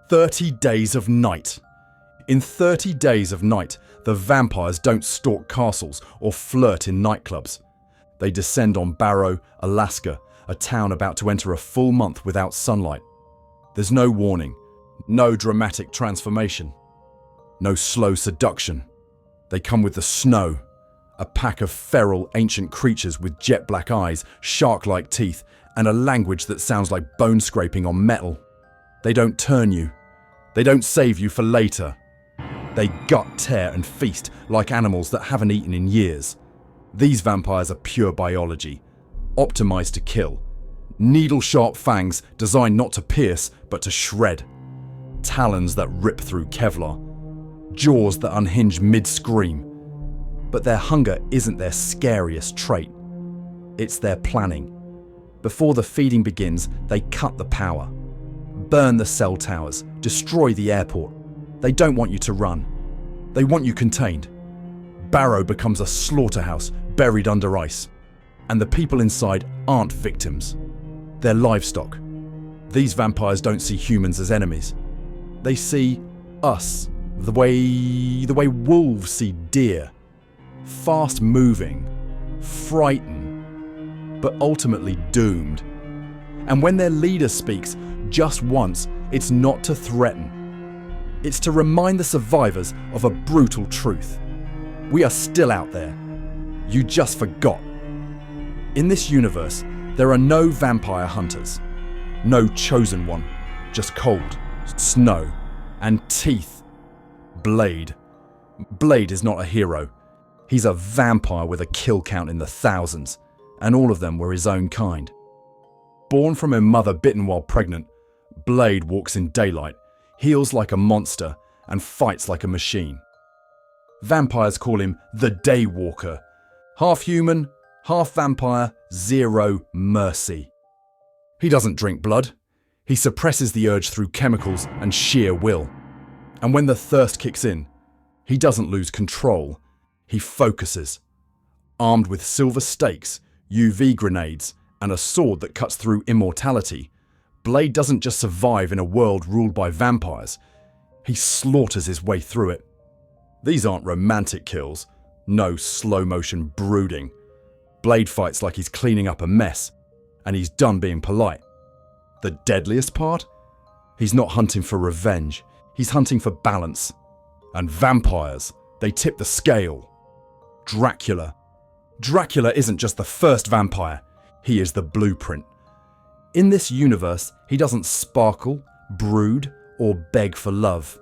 30 Days of Night. In 30 Days of Night, the vampires don't stalk castles or flirt in nightclubs. They descend on Barrow, Alaska, a town about to enter a full month without sunlight. There's no warning, no dramatic transformation, no slow seduction. They come with the snow, a pack of feral ancient creatures with jet black eyes, shark-like teeth, and a language that sounds like bone scraping on metal. They don't turn you. They don't save you for later. They gut, tear, and feast like animals that haven't eaten in years. These vampires are pure biology, optimized to kill. Needle-sharp fangs designed not to pierce, but to shred. Talons that rip through Kevlar. Jaws that unhinge mid-scream. But their hunger isn't their scariest trait. It's their planning. Before the feeding begins, they cut the power. Burn the cell towers, destroy the airport. They don't want you to run. They want you contained. Barrow becomes a slaughterhouse buried under ice. And the people inside aren't victims. They're livestock. These vampires don't see humans as enemies. They see us the way wolves see deer. Fast moving, frightened, but ultimately doomed. And when their leader speaks just once, it's not to threaten. It's to remind the survivors of a brutal truth. We are still out there. You just forgot. In this universe, there are no vampire hunters. No chosen one. Just cold, snow, and teeth. Blade. Blade is not a hero. He's a vampire with a kill count in the thousands, and all of them were his own kind. Born from a mother bitten while pregnant, Blade walks in daylight, heals like a monster, and fights like a machine. Vampires call him the Daywalker. Half human, half vampire, zero mercy. He doesn't drink blood. He suppresses the urge through chemicals and sheer will. And when the thirst kicks in, he doesn't lose control. He focuses. Armed with silver stakes, UV grenades, and a sword that cuts through immortality, Blade doesn't just survive in a world ruled by vampires. He slaughters his way through it. These aren't romantic kills. No slow-motion brooding. Blade fights like he's cleaning up a mess, and he's done being polite. The deadliest part? He's not hunting for revenge. He's hunting for balance. And vampires, they tip the scale. Dracula. Dracula isn't just the first vampire. He is the blueprint. In this universe, he doesn't sparkle, brood, or beg for love.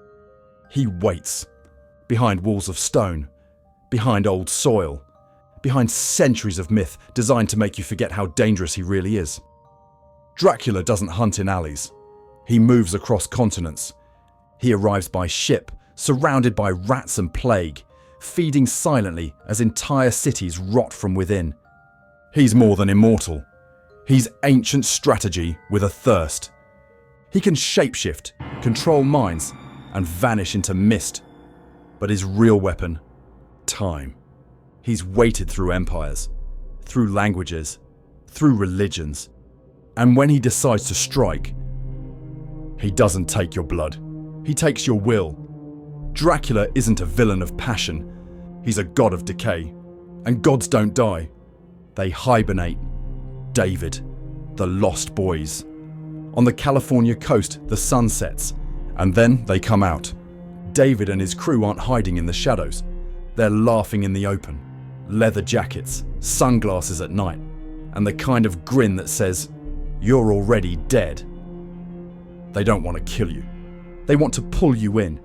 He waits. Behind walls of stone. Behind old soil. Behind centuries of myth designed to make you forget how dangerous he really is. Dracula doesn't hunt in alleys. He moves across continents. He arrives by ship, surrounded by rats and plague, feeding silently as entire cities rot from within. He's more than immortal. He's ancient strategy with a thirst. He can shapeshift, control minds, and vanish into mist. But his real weapon? Time. He's waited through empires, through languages, through religions. And when he decides to strike, he doesn't take your blood. He takes your will. Dracula isn't a villain of passion. He's a god of decay. And gods don't die. They hibernate. David, the Lost Boys. On the California coast, the sun sets, and then they come out. David and his crew aren't hiding in the shadows. They're laughing in the open. Leather jackets, sunglasses at night, and the kind of grin that says, "You're already dead." They don't want to kill you. They want to pull you in,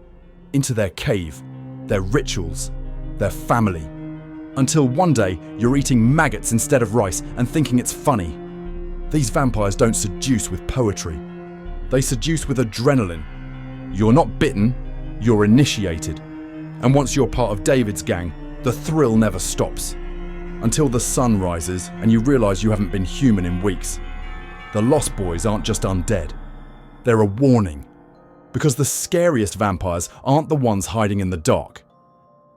into their cave, their rituals, their family. Until one day you're eating maggots instead of rice and thinking it's funny. These vampires don't seduce with poetry. They seduce with adrenaline. You're not bitten, you're initiated. And once you're part of David's gang, the thrill never stops. Until the sun rises and you realise you haven't been human in weeks. The Lost Boys aren't just undead. They're a warning. Because the scariest vampires aren't the ones hiding in the dark.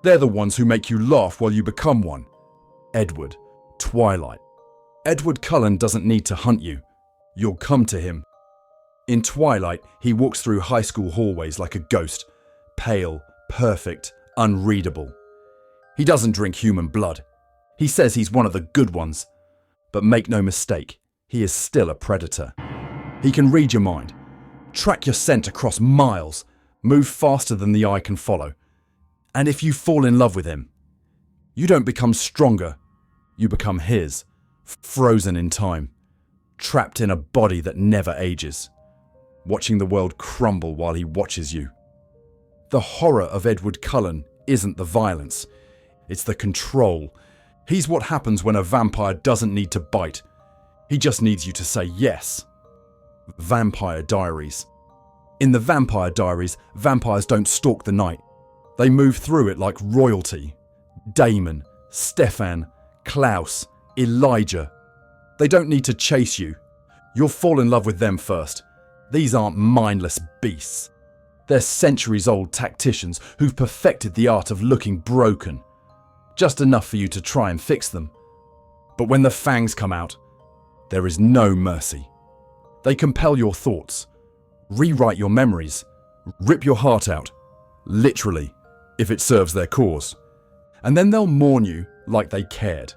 They're the ones who make you laugh while you become one. Edward, Twilight. Edward Cullen doesn't need to hunt you. You'll come to him. In Twilight, he walks through high school hallways like a ghost, pale, perfect, unreadable. He doesn't drink human blood. He says he's one of the good ones. But make no mistake, he is still a predator. He can read your mind, track your scent across miles, move faster than the eye can follow. And if you fall in love with him, you don't become stronger, you become his, frozen in time, trapped in a body that never ages, watching the world crumble while he watches you. The horror of Edward Cullen isn't the violence, it's the control. He's what happens when a vampire doesn't need to bite. He just needs you to say yes. Vampire Diaries. In the Vampire Diaries, vampires don't stalk the night. They move through it like royalty. Damon, Stefan, Klaus, Elijah. They don't need to chase you. You'll fall in love with them first. These aren't mindless beasts. They're centuries-old tacticians who've perfected the art of looking broken. Just enough for you to try and fix them. But when the fangs come out, there is no mercy. They compel your thoughts, rewrite your memories, rip your heart out, literally, if it serves their cause. And then they'll mourn you like they cared.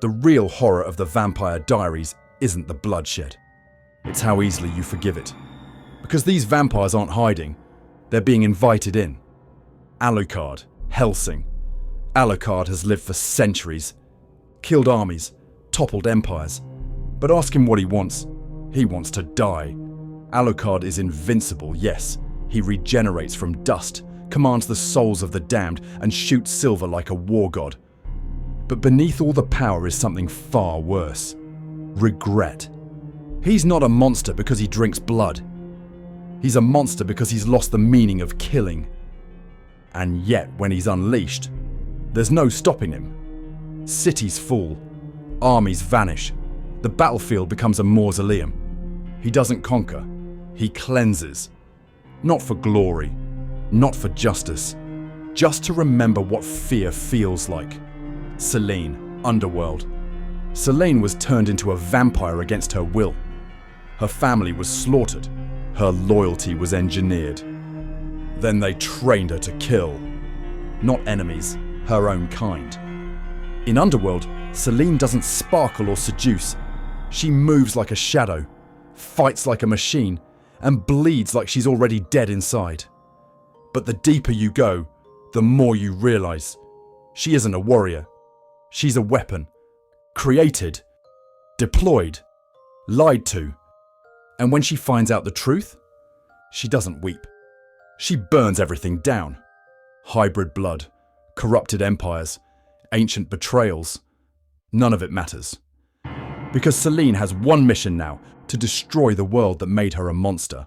The real horror of the Vampire Diaries isn't the bloodshed. It's how easily you forgive it. Because these vampires aren't hiding, they're being invited in. Alucard, Hellsing. Alucard has lived for centuries, killed armies, toppled empires. But ask him what he wants. He wants to die. Alucard is invincible, yes. He regenerates from dust, commands the souls of the damned, and shoots silver like a war god. But beneath all the power is something far worse. Regret. He's not a monster because he drinks blood. He's a monster because he's lost the meaning of killing. And yet, when he's unleashed, there's no stopping him. Cities fall. Armies vanish. The battlefield becomes a mausoleum. He doesn't conquer. He cleanses. Not for glory. Not for justice. Just to remember what fear feels like. Selene, Underworld. Selene was turned into a vampire against her will. Her family was slaughtered. Her loyalty was engineered. Then they trained her to kill. Not enemies, her own kind. In Underworld, Selene doesn't sparkle or seduce. She moves like a shadow, fights like a machine, and bleeds like she's already dead inside. But the deeper you go, the more you realize she isn't a warrior. She's a weapon. Created, deployed, lied to. And when she finds out the truth, she doesn't weep. She burns everything down. Hybrid blood, corrupted empires, ancient betrayals. None of it matters. Because Selene has one mission now, to destroy the world that made her a monster.